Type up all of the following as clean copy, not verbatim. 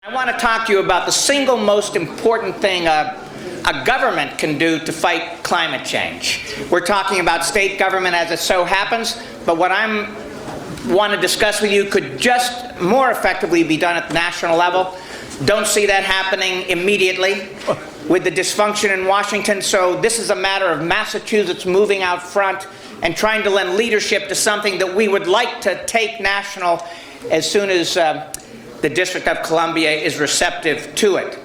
I want to talk to you about the single most important thing a government can do to fight climate change. We're talking about state government as it so happens, but what I want to discuss with you could just more effectively be done at the national level. Don't see that happening immediately with the dysfunction in Washington, so this is a matter of Massachusetts moving out front and trying to lend leadership to something that we would like to take national as soon as the District of Columbia is receptive to it.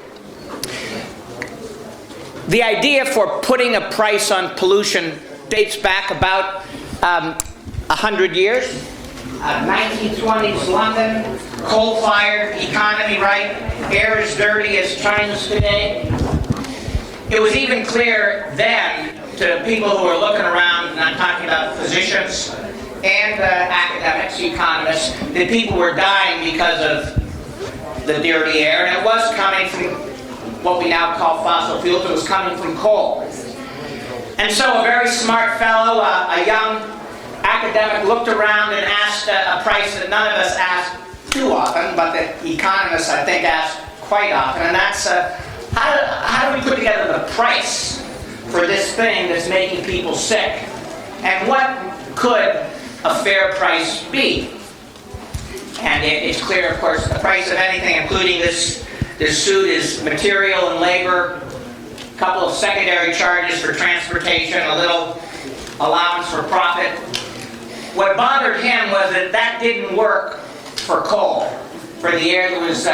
The idea for putting a price on pollution dates back about 100 years. 1920s London, coal-fired economy, right? Air as dirty as China's today. It was even clear then to people who were looking around, and I'm talking about physicians and academics, economists, that people were dying because of the dirty air, and it was coming from what we now call fossil fuels. It was coming from coal. And so a very smart fellow, a young academic, looked around and asked a price that none of us ask too often, but that economists, I think, ask quite often, and that's how do we put together the price for this thing that's making people sick? And what could a fair price be? And it's clear, of course, the price of anything, including this suit, is material and labor, a couple of secondary charges for transportation, a little allowance for profit. What bothered him was that that didn't work for coal, for the air that was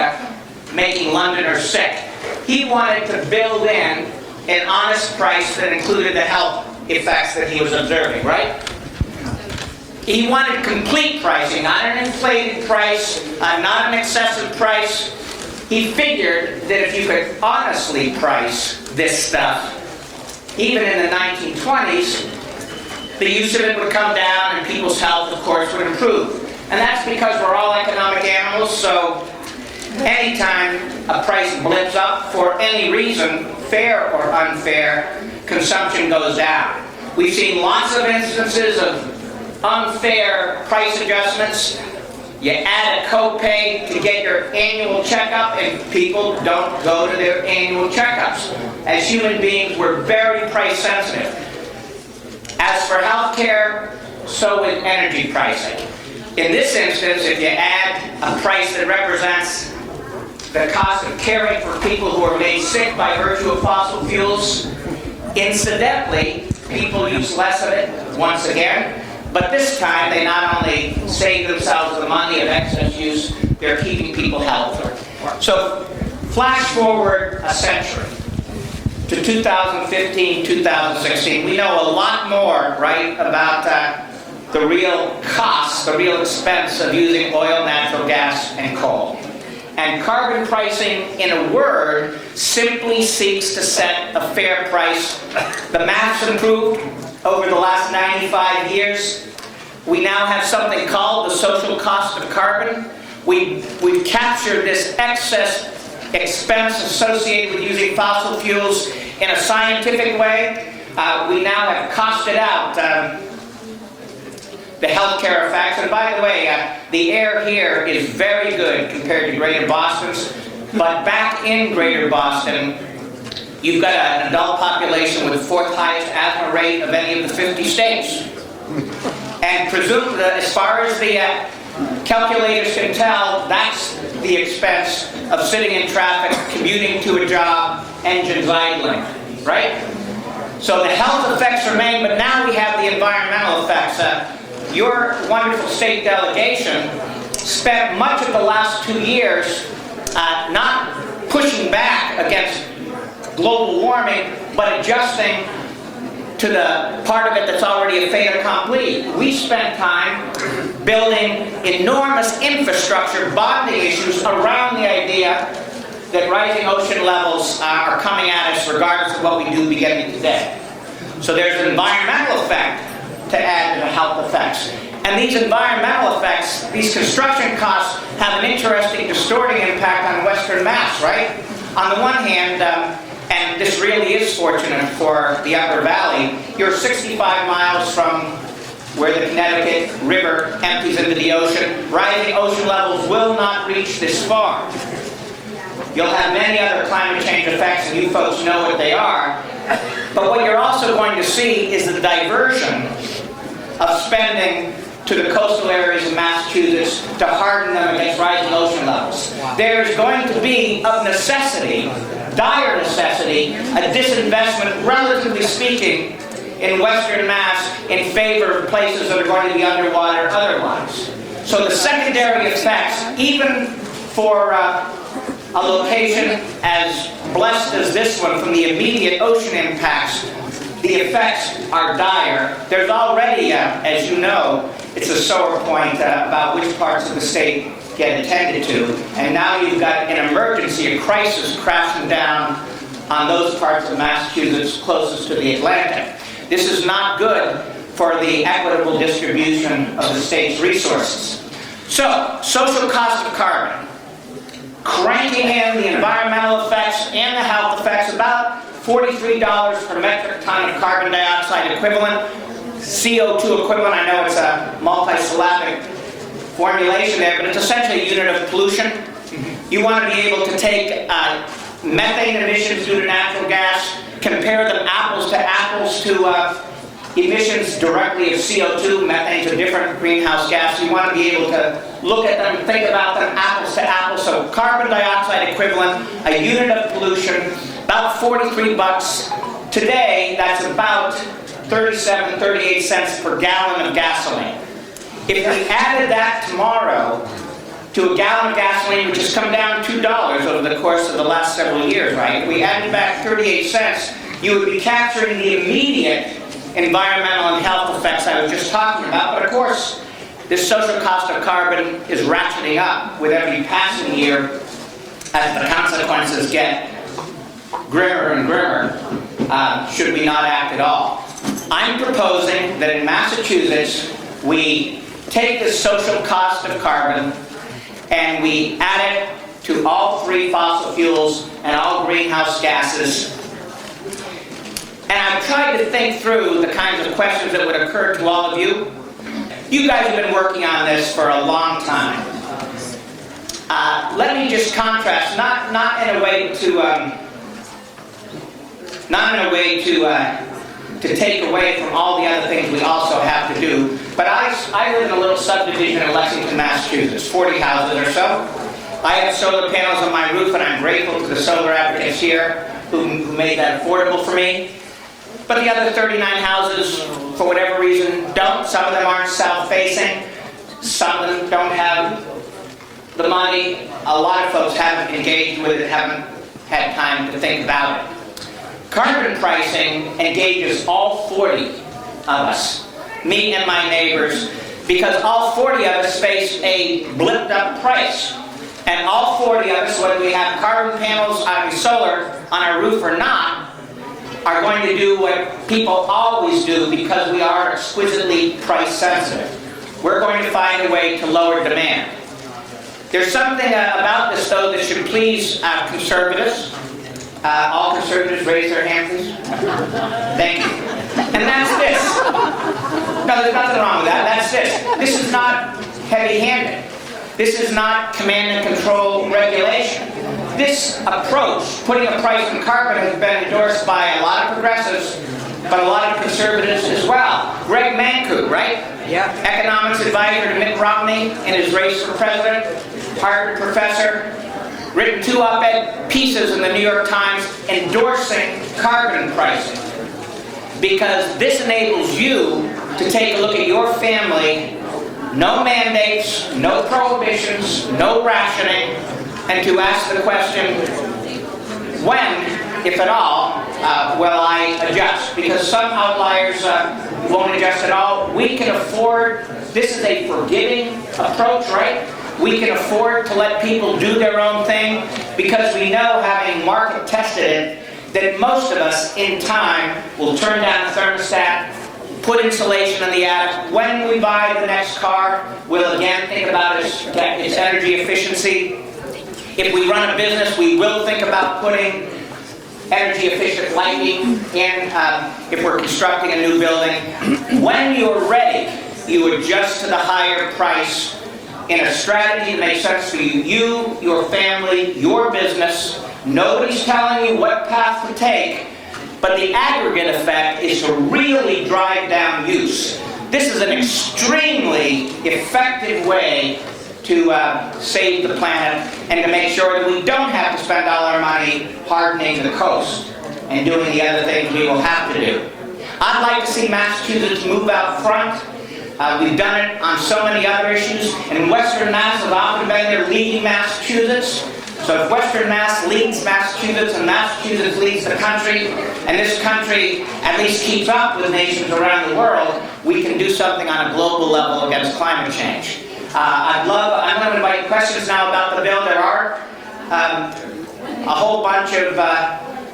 making Londoners sick. He wanted to build in an honest price that included the health effects that he was observing, right? He wanted complete pricing, not an inflated price, not an excessive price. He figured that if you could honestly price this stuff, even in the 1920s, the use of it would come down and people's health, of course, would improve. And that's because we're all economic animals, so anytime a price blips up for any reason, fair or unfair, consumption goes down. We've seen lots of instances of unfair price adjustments. You add a copay to get your annual checkup, and people don't go to their annual checkups. As human beings, we're very price sensitive. As for health care, so with energy pricing. In this instance, if you add a price that represents the cost of caring for people who are made sick by virtue of fossil fuels, incidentally, people use less of it once again. But this time, they not only save themselves the money of excess use, they're keeping people healthier. So, flash forward a century to 2015, 2016. We know a lot more, right, about the real cost, the real expense of using oil, natural gas, and coal. And carbon pricing, in a word, simply seeks to set a fair price. The math's improved over the last 95 years. We now have something called the social cost of carbon. We've captured this excess expense associated with using fossil fuels in a scientific way. We now have costed out the healthcare effects. And by the way, the air here is very good compared to Greater Boston's. But back in Greater Boston, you've got an adult population with the fourth highest asthma rate of any of the 50 states. And presumably, as far as the calculators can tell, that's the expense of sitting in traffic, commuting to a job, engines idling, right? So the health effects remain, but now we have the environmental effects. Your wonderful state delegation spent much of the last 2 years not pushing back against global warming, but adjusting to the part of it that's already a fait accompli. We spent time building enormous infrastructure bonding issues around the idea that rising ocean levels are coming at us regardless of what we do beginning today. So there's an environmental effect to add to the health effects. And these environmental effects, these construction costs, have an interesting distorting impact on Western Mass, right? On the one hand, and this really is fortunate for the Upper Valley, you're 65 miles from where the Connecticut River empties into the ocean. Rising ocean levels will not reach this far. You'll have many other climate change effects, and you folks know what they are. But what you're also going to see is the diversion of spending to the coastal areas of Massachusetts to harden them against rising ocean levels. There's going to be, of necessity, dire necessity, a disinvestment, relatively speaking, in Western Mass in favor of places that are going to be underwater otherwise. So the secondary effects, even for a location as blessed as this one from the immediate ocean impacts, the effects are dire. There's already, as you know, it's a sore point about which parts of the state get attended to, and now you've got an emergency, a crisis crashing down on those parts of Massachusetts closest to the Atlantic. This is not good for the equitable distribution of the state's resources. So, social cost of carbon. Cranking in the environmental effects and the health effects, about $43 per metric ton of carbon dioxide equivalent. CO2 equivalent, I know it's a multi-syllabic formulation there, but it's essentially a unit of pollution. You want to be able to take methane emissions due to natural gas, compare them apples to apples to emissions directly of CO2. Methane's a different greenhouse gas. You want to be able to look at them, think about them apples to apples. So carbon dioxide equivalent, a unit of pollution, about 43 bucks. Today, that's about 37, 38 cents per gallon of gasoline. If we added that tomorrow to a gallon of gasoline, which has come down $2 over the course of the last several years, right? If we added back 38 cents, you would be capturing the immediate environmental and health effects I was just talking about. But of course, this social cost of carbon is ratcheting up with every passing year as the consequences get grimmer and grimmer, should we not act at all. I'm proposing that in Massachusetts, we take this social cost of carbon and we add it to all three fossil fuels and all greenhouse gases. And I've tried to think through the kinds of questions that would occur to all of you. You guys have been working on this for a long time. Let me just contrast, not in a way to take away from all the other things we also have to do. But I live in a little subdivision in Lexington, Massachusetts, 40 houses or so. I have solar panels on my roof, and I'm grateful to the solar advocates here who made that affordable for me. But the other 39 houses, for whatever reason, don't. Some of them aren't south-facing. Some of them don't have the money. A lot of folks haven't engaged with it, haven't had time to think about it. Carbon pricing engages all 40 of us, me and my neighbors, because all 40 of us face a blipped up price. And all 40 of us, whether we have carbon panels, solar on our roof or not, are going to do what people always do because we are exquisitely price sensitive. We're going to find a way to lower demand. There's something about this, though, that should please conservatives. All conservatives raise their hands, please. Thank you. And that's this. No, there's nothing wrong with that. That's this. This is not heavy-handed. This is not command and control regulation. This approach, putting a price on carbon, has been endorsed by a lot of progressives, but a lot of conservatives as well. Greg Mankiw, right? Yeah. Economics advisor to Mitt Romney in his race for president, Harvard professor, written 2 op-ed pieces in the New York Times endorsing carbon pricing. Because this enables you to take a look at your family, no mandates, no prohibitions, no rationing, and to ask the question, when, if at all, will I adjust? Because some outliers won't adjust at all. We can afford, this is a forgiving approach, right? We can afford to let people do their own thing because we know, having market tested it, that most of us in time will turn down the thermostat, put insulation in the attic. When we buy the next car, we'll again think about its energy efficiency. If we run a business, we will think about putting energy efficient lighting in if we're constructing a new building. When you're ready, you adjust to the higher price in a strategy that makes sense for you, your family, your business. Nobody's telling you what path to take, but the aggregate effect is to really drive down use. This is an extremely effective way to save the planet and to make sure that we don't have to spend all our money hardening the coast and doing the other things we will have to do. I'd like to see Massachusetts move out front. We've done it on so many other issues, and Western Mass has often been there leading Massachusetts. So if Western Mass leads Massachusetts and Massachusetts leads the country, and this country at least keeps up with nations around the world, we can do something on a global level against climate change. I'm going to invite questions now about the bill. There are a whole bunch of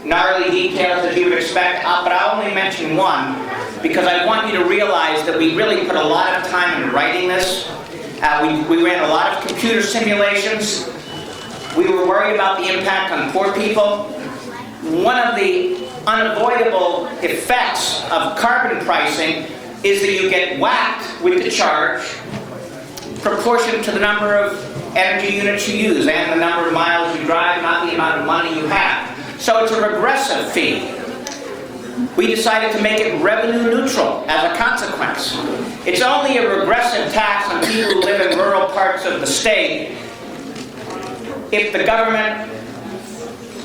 gnarly details as you would expect, but I'll only mention one because I want you to realize that we really put a lot of time in writing this. We ran a lot of computer simulations. We were worried about the impact on poor people. One of the unavoidable effects of carbon pricing is that you get whacked with the charge proportionate to the number of energy units you use and the number of miles you drive, not the amount of money you have. So it's a regressive fee. We decided to make it revenue neutral as a consequence. It's only a regressive tax on people who live in rural parts of the state if the government,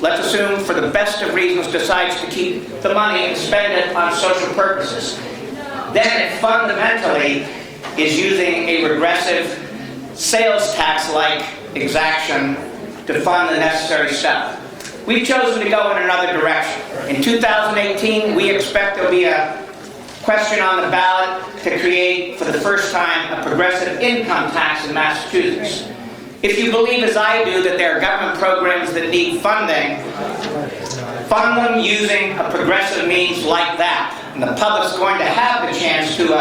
let's assume for the best of reasons, decides to keep the money and spend it on social purposes. Then it fundamentally is using a regressive sales tax-like exaction to fund the necessary stuff. We've chosen to go in another direction. In 2018, we expect there'll be a question on the ballot to create, for the first time, a progressive income tax in Massachusetts. If you believe, as I do, that there are government programs that need funding, fund them using a progressive means like that. And the public's going to have the chance to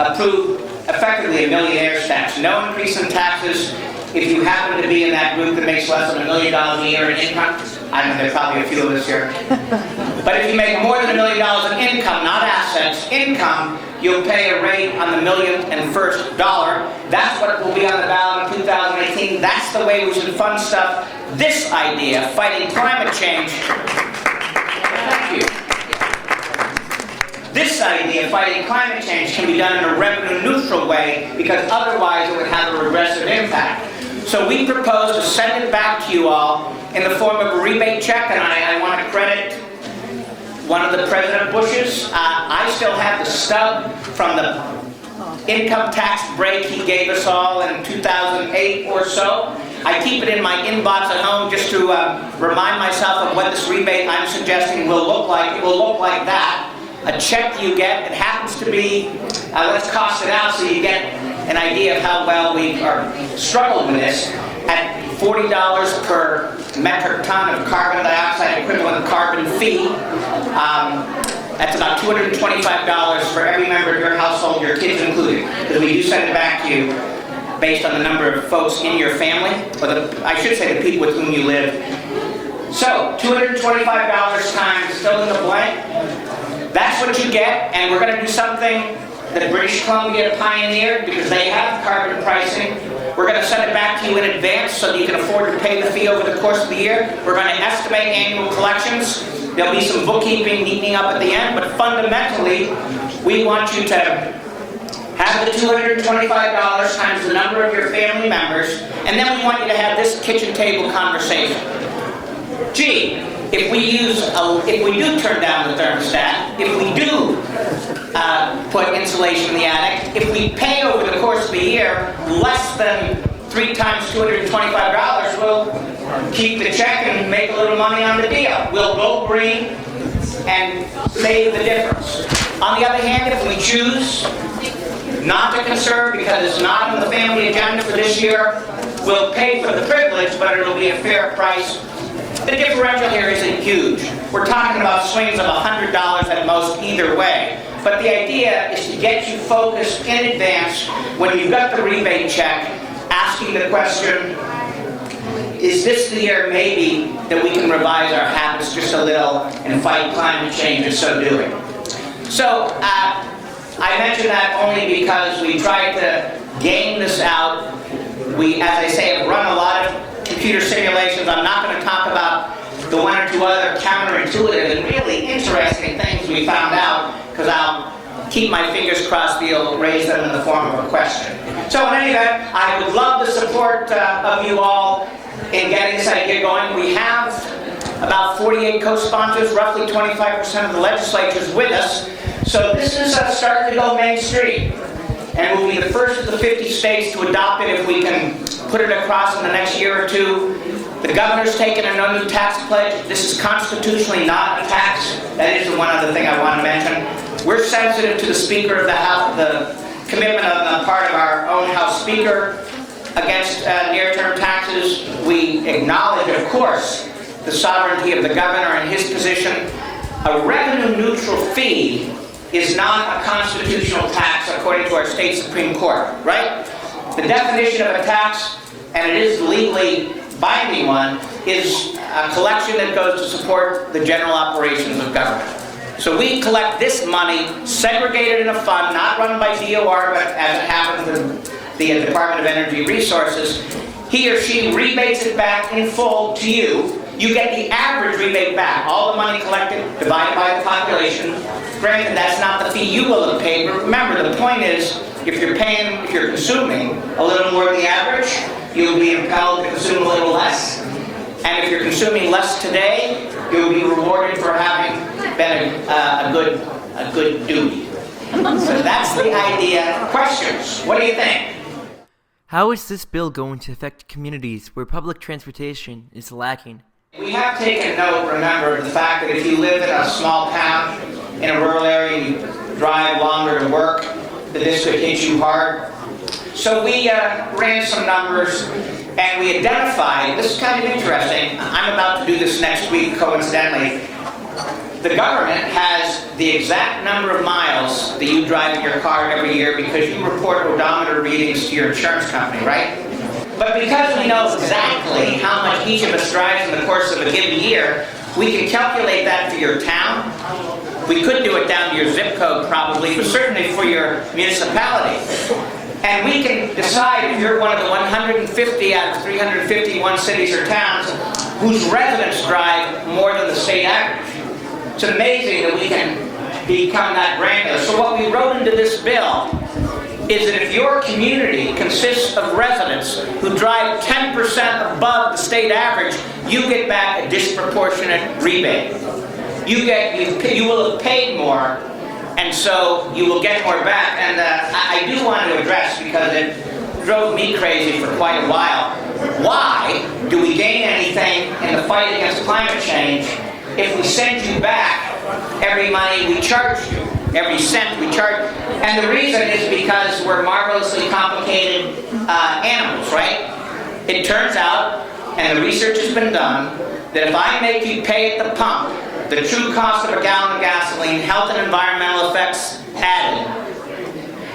approve effectively a millionaire's tax. No increase in taxes if you happen to be in that group that makes less than $1 million a year in income. I know there's probably a few of us here. But if you make more than $1 million in income, not assets, income, you'll pay a rate on the millionth and first dollar. That's what will be on the ballot in 2018. That's the way we should fund stuff. This idea, fighting climate change, thank you. This idea, fighting climate change, can be done in a revenue neutral way because otherwise it would have a regressive impact. So we propose to send it back to you all in the form of a rebate check, and I want to credit one of the President Bushes. I still have the stub from the income tax break he gave us all in 2008 or so. I keep it in my inbox at home just to remind myself of what this rebate I'm suggesting will look like. It will look like that. A check you get, it happens to be, let's cost it out so you get an idea of how well we are struggled with this. At $40 per metric ton of carbon dioxide equivalent carbon fee, that's about $225 for every member of your household, your kids included, because we do send it back to you based on the number of folks in your family, or I should say the people with whom you live. So, $225 times fill in the blank. That's what you get, and we're going to do something that British Columbia pioneered because they have carbon pricing. We're going to send it back to you in advance so that you can afford to pay the fee over the course of the year. We're going to estimate annual collections. There'll be some bookkeeping neatening up at the end, but fundamentally, we want you to have the $225 times the number of your family members, and then we want you to have this kitchen table conversation. Gee, if we do turn down the thermostat, if we do put insulation in the attic, if we pay over the course of the year less than 3 times $225, we'll keep the check and make a little money on the deal. We'll go green and save the difference. On the other hand, if we choose not to conserve because it's not on the family agenda for this year, we'll pay for the privilege, but it'll be a fair price. The differential here isn't huge. We're talking about swings of $100 at most either way. But the idea is to get you focused in advance when you've got the rebate check, asking the question, is this the year maybe that we can revise our habits just a little and fight climate change in so doing? So I mention that only because we tried to game this out We, as I say, have run a lot of computer simulations. I'm not going to talk about the one or two other counterintuitive and really interesting things we found out, because I'll keep my fingers crossed you'll raise them in the form of a question. So in any event, I would love the support of you all in getting this idea going. We have about 48 co-sponsors, roughly 25% of the legislatures with us. So this is starting to go mainstream. And we'll be the first of the 50 states to adopt it if we can put it across in the next year or two. The governor's taken a no new tax pledge. This is constitutionally not a tax. That is the one other thing I want to mention. We're sensitive to the Speaker of the House, the commitment on the part of our own House Speaker against near-term taxes. We acknowledge, of course, the sovereignty of the governor and his position. A revenue-neutral fee is not a constitutional tax according to our state Supreme Court, right? The definition of a tax, and it is legally binding one, is a collection that goes to support the general operations of government. So we collect this money, segregated in a fund, not run by DOR, but as it happens in the Department of Energy Resources. He or she rebates it back in full to you. You get the average rebate back, all the money collected divided by the population. Granted, that's not the fee you will have paid, but remember, the point is, if you're consuming a little more than the average, you'll be impelled to consume a little less. And if you're consuming less today, you'll be rewarded for having been a good duty. So that's the idea. Questions? What do you think? How is this bill going to affect communities where public transportation is lacking? We have taken note, remember, of the fact that if you live in a small town, in a rural area, and you drive longer to work, that this could hit you hard. So we ran some numbers, and we identified, this is kind of interesting, I'm about to do this next week, coincidentally. The government has the exact number of miles that you drive in your car every year because you report odometer readings to your insurance company, right? But because we know exactly how much each of us drives in the course of a given year, we can calculate that for your town. We could do it down to your zip code probably, but certainly for your municipality. And we can decide if you're one of the 150 out of 351 cities or towns whose residents drive more than the state average. It's amazing that we can become that granular. So what we wrote into this bill is that if your community consists of residents who drive 10% above the state average, you get back a disproportionate rebate. You will have paid more, and so you will get more back. And I do want to address, because it drove me crazy for quite a while, why do we gain anything in the fight against climate change if we send you back every money we charge you, every cent we charge? And the reason is because we're marvelously complicated animals, right? It turns out, and the research has been done, that if I make you pay at the pump the true cost of a gallon of gasoline, health and environmental effects added,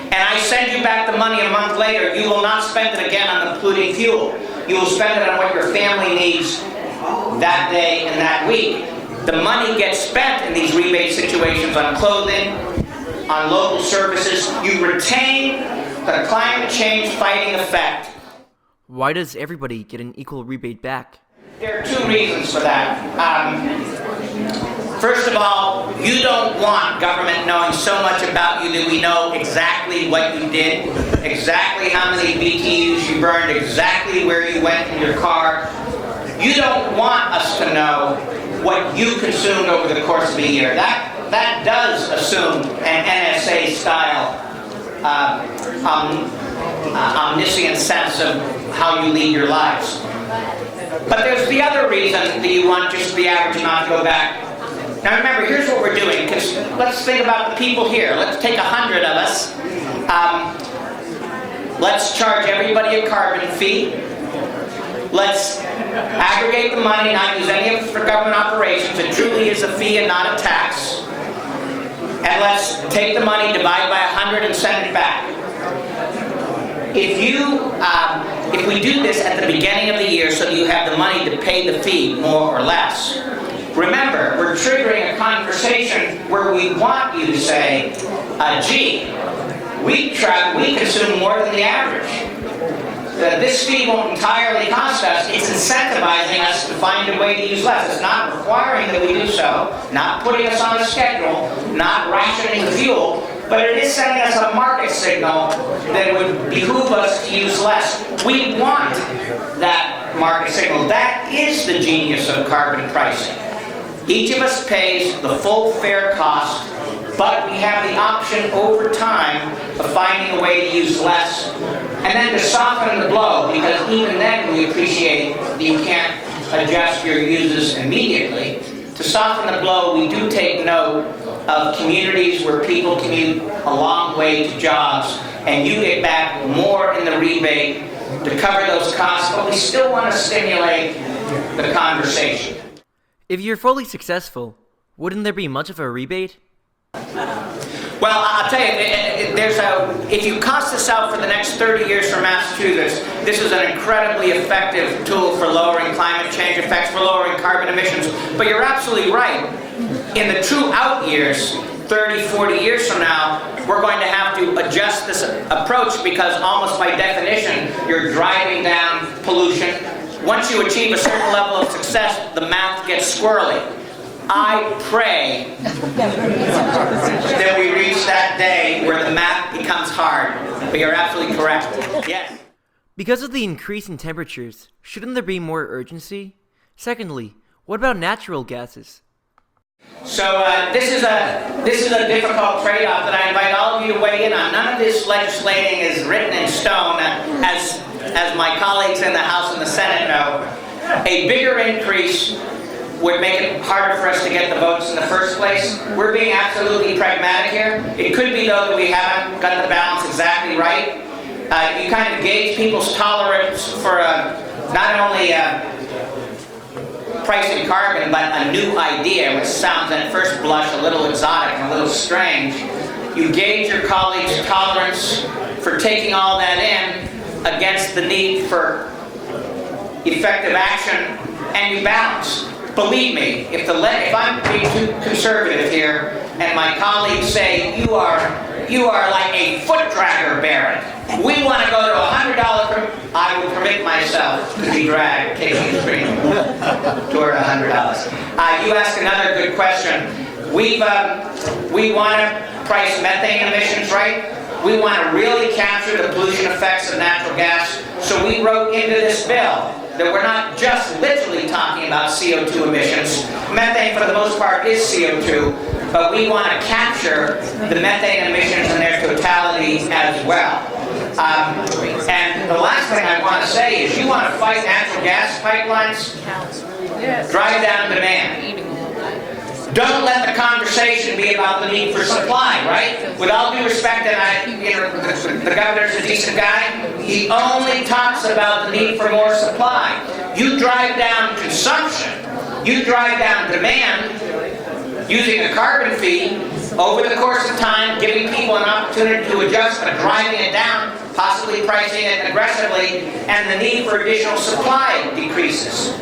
and I send you back the money a month later, you will not spend it again on the polluting fuel. You will spend it on what your family needs that day and that week. The money gets spent in these rebate situations on clothing, on local services. You retain the climate change fighting effect. Why does everybody get an equal rebate back? There are two reasons for that. First of all, you don't want government knowing so much about you that we know exactly what you did, exactly how many BTUs you burned, exactly where you went in your car. You don't want us to know what you consumed over the course of a year. That does assume an NSA-style omniscient sense of how you lead your lives. But there's the other reason that you want just the average amount to go back. Now remember, here's what we're doing, because let's think about the people here. Let's take 100 of us. Let's charge everybody a carbon fee. Let's aggregate the money, not use any of it for government operations. It truly is a fee and not a tax. And let's take the money, divide by 100, and send it back. If we do this at the beginning of the year so that you have the money to pay the fee, more or less, remember, we're triggering a conversation where we want you to say, gee, we consume more than the average. this fee won't entirely cost us. It's incentivizing us to find a way to use less. It's not requiring that we do so, not putting us on a schedule, not rationing the fuel, but it is sending us a market signal that would behoove us to use less. We want that market signal. That is the genius of carbon pricing. Each of us pays the full fair cost, but we have the option over time of finding a way to use less, and then to soften the blow, because even then we appreciate that you can't adjust your uses immediately. To soften the blow, we do take note of communities where people commute a long way to jobs, and you get back more in the rebate to cover those costs, but we still want to stimulate the conversation. If you're fully successful, wouldn't there be much of a rebate? Well, I'll tell you, if you cost this out for the next 30 years for Massachusetts, this is an incredibly effective tool for lowering climate change effects, for lowering carbon emissions. But you're absolutely right. In the true out years, 30, 40 years from now, we're going to have to adjust this approach, because almost by definition, you're driving down pollution. Once you achieve a certain level of success, the math gets squirrely. I pray that we reach that day where the math becomes hard. But you're absolutely correct. Yes. Because of the increase in temperatures, shouldn't there be more urgency? Secondly, what about natural gases? So this is a difficult trade-off that I invite all of you to weigh in on. None of this legislating is written in stone, as my colleagues in the House and the Senate know. A bigger increase would make it harder for us to get the votes in the first place. We're being absolutely pragmatic here. It could be, though, that we haven't got the balance exactly right. You kind of gauge people's tolerance for not only pricing carbon, but a new idea, which sounds at first blush a little exotic and a little strange. You gauge your colleagues' tolerance for taking all that in against the need for effective action, and you balance. Believe me, if I'm being too conservative here, and my colleagues say, you are like a foot dragger, Barrett. We want to go to $100 I will permit myself to be dragged kicking and screaming toward $100. You asked another good question. We want to price methane emissions right. We want to really capture the pollution effects of natural gas. So we wrote into this bill that we're not just literally talking about CO2 emissions. Methane, for the most part, is CO2, but we want to capture the methane emissions in their totality as well. And the last thing I want to say is, you want to fight natural gas pipelines? Drive down demand. Don't let the conversation be about the need for supply, right? With all due respect, and the governor's a decent guy, he only talks about the need for more supply. You drive down consumption, you drive down demand using a carbon fee over the course of time, giving people an opportunity to adjust by driving it down, possibly pricing it aggressively, and the need for additional supply decreases.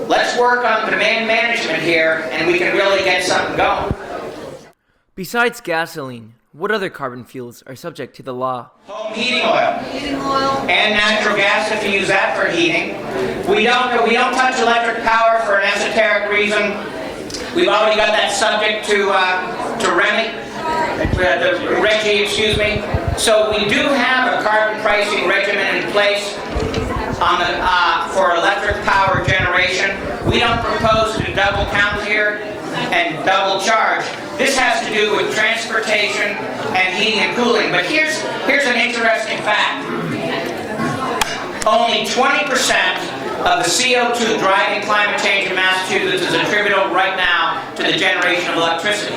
Let's work on demand management here, and we can really get something going. Besides gasoline, what other carbon fuels are subject to the law? Home heating oil. And natural gas, if you use that for heating. We don't touch electric power for an esoteric reason. We've already got that subject to RGGI, excuse me. So we do have a carbon pricing regimen in place for electric power generation. We don't propose to double count here and double charge. This has to do with transportation and heating and cooling. But here's an interesting fact. Only 20% of the CO2 driving climate change in Massachusetts is attributable right now to the generation of electricity.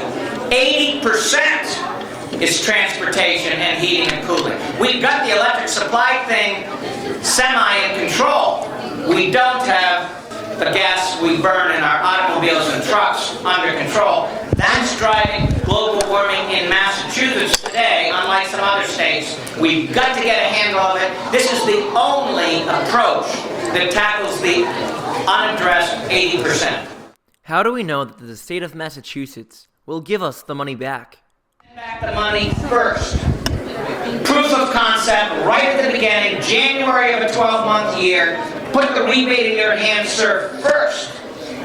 80% is transportation and heating and cooling. We've got the electric supply thing semi in control. We don't have the gas we burn in our automobiles and trucks under control. That's driving global warming in Massachusetts today, unlike some other states. We've got to get a handle of it. This is the only approach that tackles the unaddressed 80%. How do we know that the state of Massachusetts will give us the money back? Back the money first. proof of concept right at the beginning, January of a 12-month year, put the rebate in your hand, sir, first,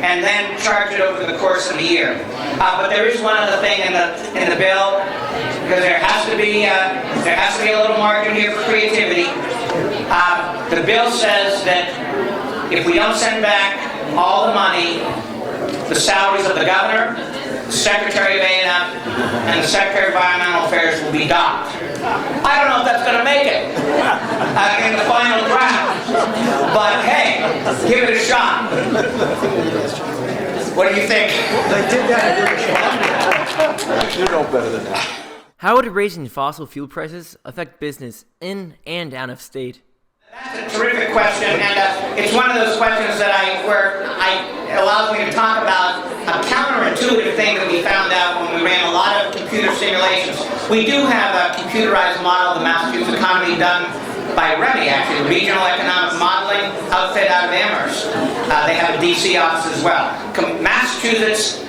and then charge it over the course of the year. But there is one other thing in the bill, because there has to be a little margin here for creativity. The bill says that if we don't send back all the money, the salaries of the governor, the secretary of A&F, and the secretary of environmental affairs will be docked. I don't know if that's going to make it in the final draft, but hey, give it a shot. What do you think? They did that. You know better than that. How would raising fossil fuel prices affect business in and out of state? That's a terrific question, and it's one of those questions that it allows me to talk about a counterintuitive thing that we found out when we ran a lot of computer simulations. We do have a computerized model of the Massachusetts economy done by Rebate, actually, the Regional Economic Modeling outfit out of Amherst. They have a DC office as well. Massachusetts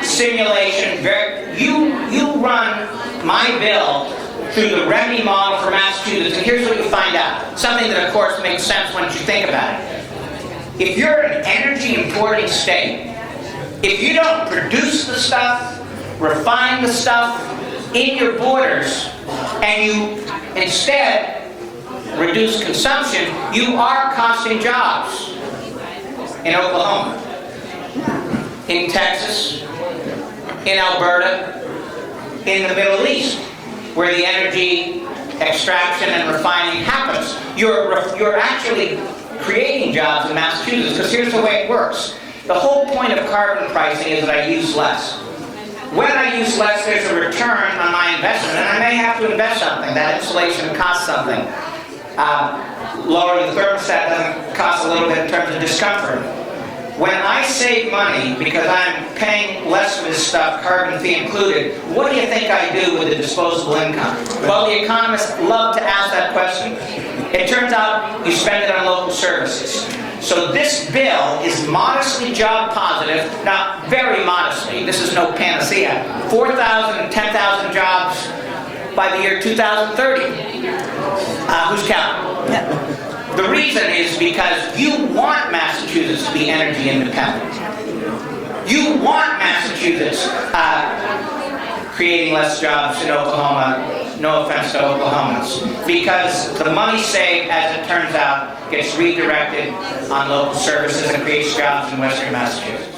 simulation, you run my bill through the Rebate model for Massachusetts, and here's what you find out. Something that, of course, makes sense once you think about it. If you're an energy importing state, if you don't produce the stuff, refine the stuff in your borders, and you instead reduce consumption, you are costing jobs in Oklahoma, in Texas, in Alberta, in the Middle East, where the energy extraction and refining happens. You're actually creating jobs in Massachusetts, because here's the way it works. The whole point of carbon pricing is that I use less. When I use less, there's a return on my investment, and I may have to invest something. That insulation costs something. Lowering the thermostat doesn't cost a little bit in terms of discomfort. When I save money because I'm paying less for this stuff, carbon fee included, what do you think I do with the disposable income? Well, the economists love to ask that question. It turns out you spend it on local services. So this bill is modestly job positive, now very modestly, this is no panacea, 4,000, 10,000 jobs by the year 2030. Who's counting? The reason is because you want Massachusetts to be energy independent. You want Massachusetts creating less jobs in Oklahoma, no offense to Oklahomans, because the money saved, as it turns out, gets redirected on local services and creates jobs in Western Massachusetts.